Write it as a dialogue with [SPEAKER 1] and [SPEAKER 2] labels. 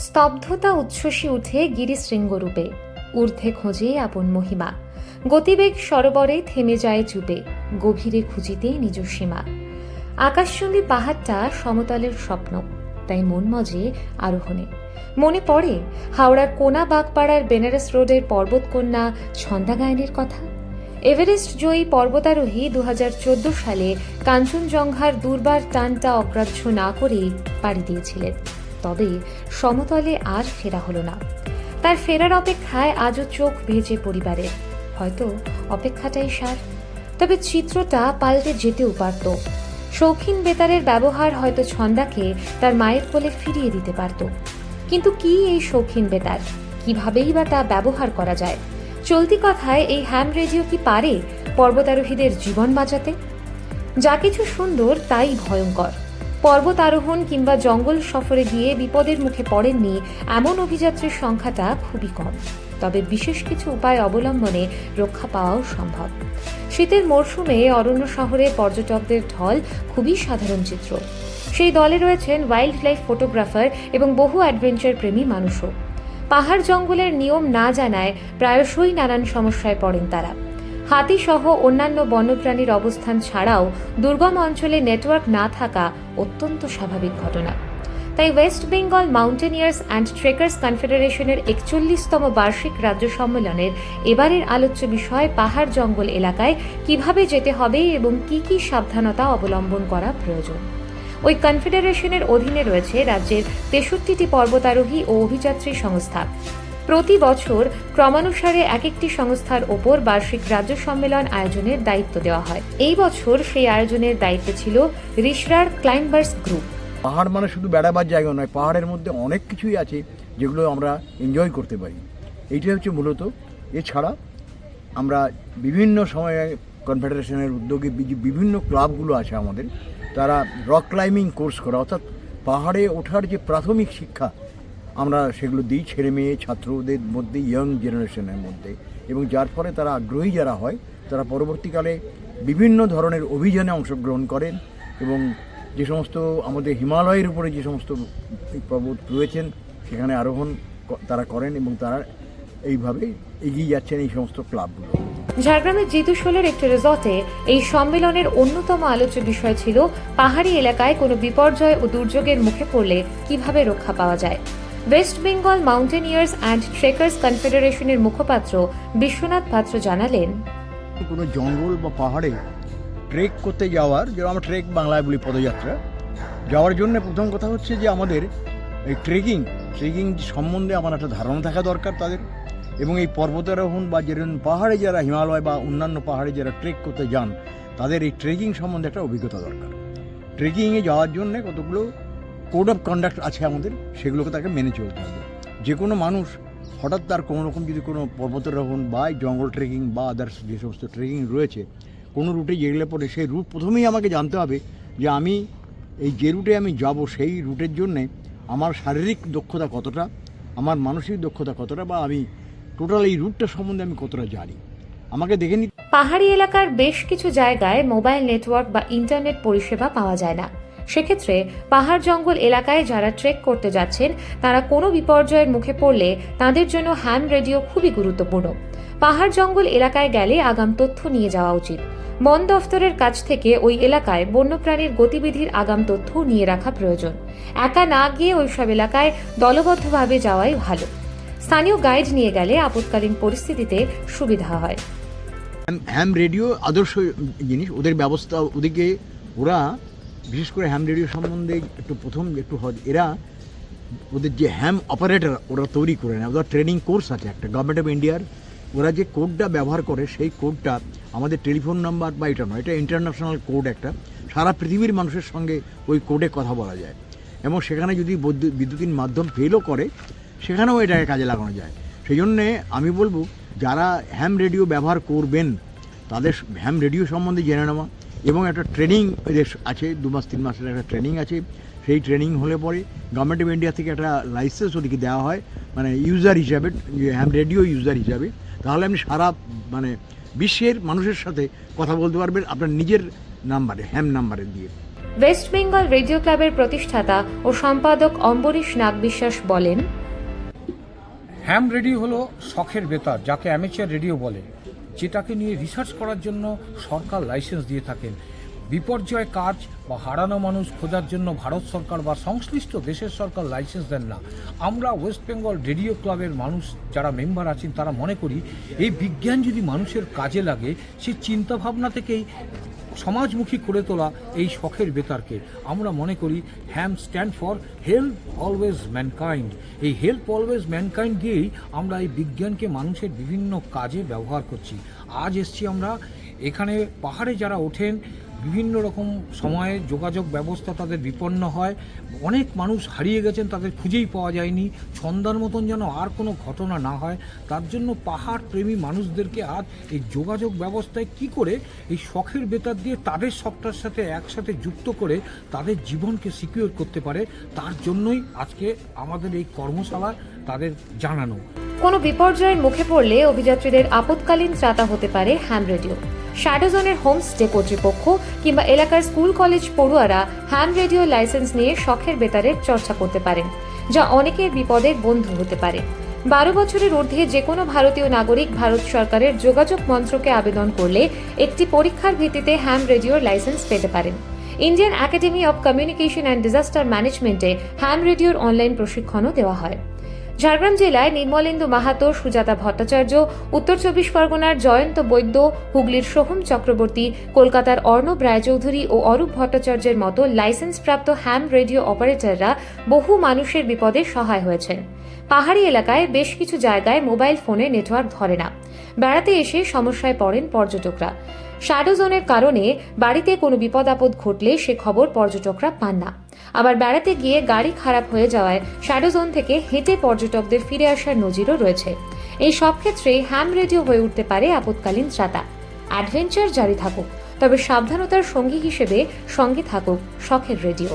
[SPEAKER 1] স্তব্ধতা উচ্ছ্বসী উঠে গিরিশৃঙ্গরূপে, ঊর্ধ্বে খোঁজে আপন মহিমা। গতিবেগ সরোবরে থেমে যায় চুপে, গভীরে খুঁজিতে নিজ সীমা। আকাশচুম্বী পাহাড়টা সমতলের স্বপ্ন, তাই মন মজে আরোহণে। মনে পড়ে হাওড়ার কোনা বাগপাড়ার বেনারস রোডের পর্বতকন্যা ছন্দা গায়নের কথা। এভারেস্ট জয়ী পর্বতারোহী 2014 সালে কাঞ্চনজঙ্ঘার দুর্বার টানটা অগ্রাহ্য না করেই পাড়ি দিয়েছিলেন। তবে সমতলে আর ফেরা হলো না। তার ফেরার অপেক্ষায় আজও চোখ ভেজে পরিবারের। হয়তো অপেক্ষাটাই সার, তবে চিত্রটা পাল্টে যেতেও পারত। শৌখিন বেতারের ব্যবহার হয়তো ছন্দাকে তার মায়ের কোলে ফিরিয়ে দিতে পারত। কিন্তু কি এই শৌখিন বেতার, কিভাবেই বা তা ব্যবহার করা যায়? চলতি কথায় এই হ্যাম রেডিও কি পারে পর্বতারোহীদের জীবন বাঁচাতে? যা কিছু সুন্দর তাই ভয়ঙ্কর। পর্বত আরোহণ কিংবা জঙ্গল সফরে গিয়ে বিপদের মুখে পড়েননি এমন অভিযাত্রীর সংখ্যাটা খুবই কম। তবে বিশেষ কিছু উপায় অবলম্বনে রক্ষা পাওয়াও সম্ভব। শীতের মরশুমে অরণ্য শহরে পর্যটকদের ঢল খুবই সাধারণ চিত্র। সেই দলে রয়েছেন ওয়াইল্ড লাইফ ফটোগ্রাফার এবং বহু অ্যাডভেঞ্চার প্রেমী মানুষও। পাহাড় জঙ্গলের নিয়ম না জানায় প্রায়শই নানান সমস্যায় পড়েন তারা। হাতি সহ অন্যান্য বন্যপ্রাণীর অবস্থান ছাড়াও দুর্গম অঞ্চলে নেটওয়ার্ক না থাকা অত্যন্ত স্বাভাবিক ঘটনা। তাই West Bengal mountaineers and trekkers কনফেডারেশনের 41তম বার্ষিক রাজ্য সম্মেলনের এবারের আলোচ্য বিষয় পাহাড় জঙ্গল এলাকায় কিভাবে যেতে হবে এবং কি কি সাবধানতা অবলম্বন করা প্রয়োজন। ওই কনফেডারেশনের অধীনে রয়েছে রাজ্যের 63টি পর্বতারোহী ও অভিযাত্রী সংস্থা। প্রতি বছর ক্রমানুসারে এক একটি সংস্থার ওপর বার্ষিক রাজ্য সম্মেলন আয়োজনের দায়িত্ব দেওয়া হয়। এই বছর সেই আয়োজনের দায়িত্বে ছিল রিশরার ক্লাইম্বার্স গ্রুপ।
[SPEAKER 2] পাহাড় মানে শুধু বেড়াবার জায়গা নয়, পাহাড়ের মধ্যে অনেক কিছুই আছে যেগুলো আমরা এনজয় করতে পারি। এইটাই হচ্ছে মূলত। এছাড়া আমরা বিভিন্ন সময়ে কনফেডারেশনের উদ্যোগে বিভিন্ন ক্লাবগুলো আছে আমাদের, তারা রক ক্লাইম্বিং কোর্স করা, অর্থাৎ পাহাড়ে ওঠার যে প্রাথমিক শিক্ষা আমরা সেগুলো দিই ছেলে মেয়ে ছাত্রদের মধ্যে, ইয়ং জেনারেশনের মধ্যে, এবং যার ফলে তারা আগ্রহী যারা হয় তারা পরবর্তীকালে বিভিন্ন ধরনের অভিযানে অংশগ্রহণ করেন এবং যে সমস্ত আমাদের হিমালয়ের উপরে যে সমস্ত পর্বত রয়েছেন সেখানে আরোহণ তারা করেন এবং তারা এইভাবে এগিয়ে যাচ্ছেন এই সমস্ত ক্লাবগুলো।
[SPEAKER 1] ঝাড়গ্রামের জিতুশোলের একটি রিসর্টে এই সম্মেলনের অন্যতম আলোচ্য বিষয় ছিল পাহাড়ি এলাকায় কোনো বিপর্যয় ও দুর্যোগের মুখে পড়লে কিভাবে রক্ষা পাওয়া যায়। West Bengal mountaineers and trekkers কনফেডারেশনের মুখপাত্র বিশ্বনাথ পাত্র জানালেন,
[SPEAKER 2] কোনো জঙ্গল বা পাহাড়ে ট্রেক করতে যাওয়ার, যেমন আমরা ট্রেক বাংলায় বলি পদযাত্রা, যাওয়ার জন্য প্রথম কথা হচ্ছে যে আমাদের এই ট্রেকিং সম্বন্ধে আমার একটা ধারণা থাকা দরকার তাদের, এবং এই পর্বতারোহণ বা যেরকম পাহাড়ে যারা হিমালয় বা অন্যান্য পাহাড়ে যারা ট্রেক করতে যান তাদের এই ট্রেকিং সম্বন্ধে একটা অভিজ্ঞতা দরকার। ট্রেকিংয়ে যাওয়ার জন্য কতগুলো কোড অফ কন্ডাক্ট আছে আমাদের, সেগুলোকে তাকে মেনে চলতে হবে। যে কোনো মানুষ হঠাৎ তার কোনো রকম যদি কোনো পর্বতারোহণ বা জঙ্গল ট্রেকিং বা আদার্স যে সমস্ত ট্রেকিং রয়েছে কোনো রুটে যেগুলো পড়ে, সেই রুট প্রথমেই আমাকে জানতে হবে যে আমি এই যে রুটে আমি যাব সেই রুটের জন্যে আমার শারীরিক দক্ষতা কতটা, আমার মানসিক দক্ষতা কতটা, বা আমি টোটাল এই রুটটা সম্বন্ধে আমি কতটা জানি, আমাকে দেখে নিতে।
[SPEAKER 1] পাহাড়ি এলাকার বেশ কিছু জায়গায় মোবাইল নেটওয়ার্ক বা ইন্টারনেট পরিষেবা পাওয়া যায় না। সেক্ষেত্রে পাহাড় জঙ্গল এলাকায় যারা ট্রেক করতে যাচ্ছেন তারা কোনো বিপর্যয়ের মুখে পড়লে তাদের জন্য হ্যাম রেডিও খুবই গুরুত্বপূর্ণ। পাহাড় জঙ্গল এলাকায় গেলে আগাম তথ্য নিয়ে যাওয়া উচিত। বন দফতরের কাছ থেকে ওই এলাকায় বন্যপ্রাণীর গতিবিধির আগাম তথ্য নিয়ে রাখা প্রয়োজন। একা না গিয়ে ওইসব এলাকায় দলবদ্ধভাবে যাওয়াই ভালো। স্থানীয় গাইড নিয়ে গেলে আপৎকালীন পরিস্থিতিতে সুবিধা হয়।
[SPEAKER 2] হ্যাম রেডিও আদর্শ জিনিস, ওদের ব্যবস্থা, ওদিকে ওরা বিশেষ করে হ্যাম রেডিও সম্বন্ধে এরা ওদের যে হ্যাম অপারেটর ওরা তৈরি করে নেয়, ওদের ট্রেনিং কোর্স আছে একটা গভর্নমেন্ট অফ ইন্ডিয়ার। ওরা যে কোডটা ব্যবহার করে সেই কোডটা আমাদের টেলিফোন নাম্বার বা এটা নয়, এটা ইন্টারন্যাশনাল কোড, একটা সারা পৃথিবীর মানুষের সঙ্গে ওই কোডে কথা বলা যায়, এবং সেখানে যদি বিদ্যুতিন মাধ্যম ফেলও করে সেখানেও এটাকে কাজে লাগানো যায়। সেই জন্যে আমি বলবো যারা হ্যাম রেডিও ব্যবহার করবেন তাদের হ্যাম রেডিও সম্বন্ধে জেনে নেওয়া, এবং একটা ট্রেনিং আছে 2 মাস 3 মাসের একটা ট্রেনিং আছে। সেই ট্রেনিং হলে পরে গভর্নমেন্ট অফ ইন্ডিয়া থেকে একটা লাইসেন্স ওদিকে দেওয়া হয়, মানে ইউজার হিসাবে, হ্যাম রেডিও ইউজার হিসাবে। তাহলে আপনি সারা বিশ্বের মানুষের সাথে কথা বলতে পারবেন আপনার নিজের নাম্বারে, হ্যাম নাম্বারে দিয়ে।
[SPEAKER 1] ওয়েস্ট বেঙ্গল রেডিও ক্লাবের প্রতিষ্ঠাতা ও সম্পাদক অম্বরীশ নাগবিশ্বাস বলেন,
[SPEAKER 3] হ্যাম রেডিও হলো শখের বেতার, যাকে অ্যামেচার রেডিও বলে, যেটাকে নিয়ে রিসার্চ করার জন্য সরকার লাইসেন্স দিয়ে থাকেন। বিপর্যয় কাজ বা হারানো মানুষ খোঁজার জন্য ভারত সরকার বা সংশ্লিষ্ট দেশের সরকার লাইসেন্স দেন না। আমরা ওয়েস্ট বেঙ্গল রেডিও ক্লাবের মানুষ যারা মেম্বার আছেন তারা মনে করি এই বিজ্ঞান যদি মানুষের কাজে লাগে, সেই চিন্তাভাবনা থেকেই সমাজমুখী করে তোলা এই শখের বেতারকে আমরা মনে করি ham stand for help always mankind. এই হেল্প অলওয়েজ ম্যানকাইন্ড দিয়েই আমরা এই বিজ্ঞানকে মানুষের বিভিন্ন কাজে ব্যবহার করছি। আজ এসছি আমরা এখানে, পাহাড়ে যারা ওঠেন বিভিন্ন রকম সময়ে যোগাযোগ ব্যবস্থা তাদের বিপন্ন হয়, অনেক মানুষ হারিয়ে গেছেন, তাদের খুঁজেই পাওয়া যায়নি। ছন্দার মতন যেন আর কোনো ঘটনা না হয়, তার জন্য পাহাড় প্রেমী মানুষদেরকে আজ এই যোগাযোগ ব্যবস্থায় কি করে এই শখের বেতার দিয়ে তাদের শখটার সাথে একসাথে যুক্ত করে তাদের জীবনকে সিকিউর করতে পারে, তার জন্যই আজকে আমাদের এই কর্মশালা তাদের জানানো।
[SPEAKER 1] কোনো বিপর্যয়ের মুখে পড়লে অভিযাত্রীদের আপৎকালীন ত্রাতা হতে পারে হ্যাম রেডিও। শ্যাডো জোনের হোমস্টে কর্তৃপক্ষ কিংবা এলাকার স্কুল কলেজ পড়ুয়ারা হ্যাম রেডিও লাইসেন্স নিয়ে শখের বেতারের চর্চা করতে পারেন, যা অনেকের বিপদের বন্ধু হতে পারে। 12 বছরের ঊর্ধ্বে যে কোনো ভারতীয় নাগরিক ভারত সরকারের যোগাযোগ মন্ত্রকে আবেদন করলে একটি পরীক্ষার ভিত্তিতে হ্যাম রেডিওর লাইসেন্স পেতে পারেন। Indian academy of communication and disaster ম্যানেজমেন্টে হ্যাম রেডিওর অনলাইন প্রশিক্ষণও দেওয়া হয়। ঝাড়গ্রাম জেলায় নির্মলেন্দু মাহাতো, সুজাতা ভট্টাচার্য, উত্তর 24 পরগনার জয়ন্ত বৈদ্য, হুগলির সোহম চক্রবর্তী, কলকাতার অর্ণব রায়চৌধুরী ও অরূপ ভট্টাচার্যের মতো লাইসেন্সপ্রাপ্ত হ্যাম রেডিও অপারেটররা বহু মানুষের বিপদে সহায় হয়েছেন। পাহাড়ি এলাকায় বেশ কিছু জায়গায় মোবাইল ফোনে নেটওয়ার্ক ধরে না, বেড়াতে এসে সমস্যায় পড়েন পর্যটকরা। শ্যাডো জোনের কারণে বাড়িতে কোনো বিপদ আপদ ঘটলে সে খবর পর্যটকরা পান না। আবার বেড়াতে গিয়ে গাড়ি খারাপ হয়ে যাওয়ায় শ্যাডো জোন থেকে হেঁটে পর্যটকদের ফিরে আসার নজিরও রয়েছে। এই সব ক্ষেত্রেই হ্যাম রেডিও হয়ে উঠতে পারে আপৎকালীন ত্রাতা। অ্যাডভেঞ্চার জারি থাকুক, তবে সাবধানতার সঙ্গী হিসেবে সঙ্গে থাকুক শখের রেডিও।